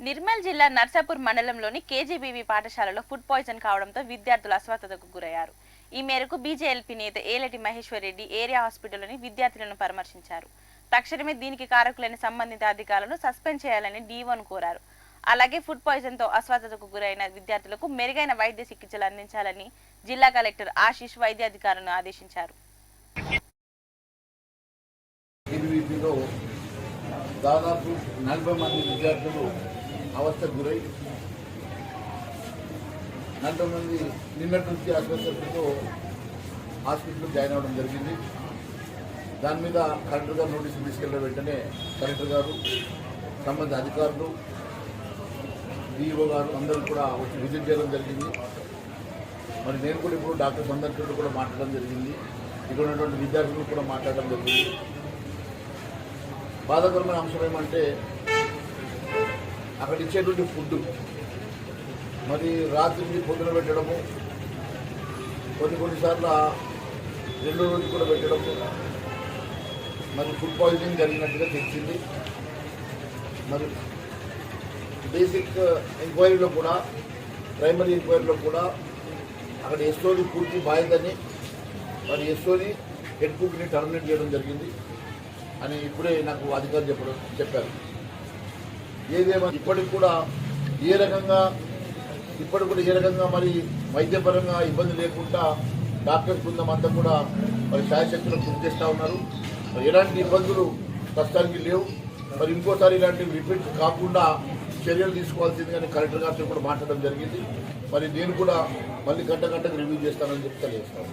నిర్మల్ జిల్లా నర్సాపూర్ మండలంలోని కేజీబీవీ పాఠశాలలో ఫుడ్ పాయిజన్ కావడంతో విద్యార్థులు అస్వస్థతకు గురయ్యారు. ఈ మేరకు బీజేఎల్పీ నేత ఏలటి మహేశ్వర్ రెడ్డి ఏరియా హాస్పిటల్లోని విద్యార్థులను పరామర్శించారు. తక్షణమే దీనికి కారకులైన సంబంధిత అధికారులను సస్పెండ్ చేయాలని డీఓను కోరారు. అలాగే ఫుడ్ పాయిజన్ తో అస్వస్థతకు గురైన విద్యార్థులకు మెరుగైన వైద్య చికిత్సలు అందించాలని జిల్లా కలెక్టర్ ఆశీష్ వైద్య అధికారులను ఆదేశించారు. దాదాపు 40 మంది విద్యార్థులు అవస్థకు గురై 40 మంది నిన్నటి నుంచి అస్వస్థతతో హాస్పిటల్లో జాయిన్ అవ్వడం జరిగింది. దాని మీద కలెక్టర్ గారు నోటీసులు తీసుకెళ్లిన వెంటనే కలెక్టర్ గారు, సంబంధిత అధికారులు, డిఓ గారు అందరూ కూడా వచ్చి విజిట్ చేయడం జరిగింది. మరి నేను కూడా ఇప్పుడు డాక్టర్ అందరితో కూడా మాట్లాడడం జరిగింది. ఇక్కడ ఉన్నటువంటి విద్యార్థులు కూడా మాట్లాడడం జరిగింది. బాధాకరమైన అంశం ఏమంటే అక్కడ ఇచ్చేటువంటి ఫుడ్ మరి రాత్రికి పొద్దున పెట్టడము, కొన్నిసార్లు రెండో రోజు కూడా పెట్టడము, మరి ఫుడ్ పాయిజనింగ్ జరిగినట్టుగా తెలిసింది. మరి బేసిక్ ఎంక్వైరీలో కూడా, ప్రైమరీ ఎంక్వైరీలో కూడా అక్కడ ఎస్ఓని పూర్తి బాధ్యతని, మరి ఎస్ఓని హెడ్ కుక్ని టర్మినేట్ చేయడం జరిగింది అని ఇప్పుడే నాకు అధికారులు చెప్పారు. ఏదేమో ఇప్పటికి కూడా ఏ రకంగా మరి వైద్యపరంగా ఇబ్బంది లేకుండా డాక్టర్స్ బృందం అంతా కూడా మరి శాయశక్తులను కృషి చేస్తూ ఉన్నారు. మరి ఎలాంటి ఇబ్బందులు ప్రస్తుతానికి లేవు. మరి ఇంకోసారి ఇలాంటివి రిపీట్ కాకుండా చర్యలు తీసుకోవాల్సిందిగా కలెక్టర్ గారితో కూడా మాట్లాడడం జరిగింది. మరి నేను కూడా మళ్ళీ గంటకు రివ్యూ చేస్తానని చెప్పి తెలియజేస్తాను.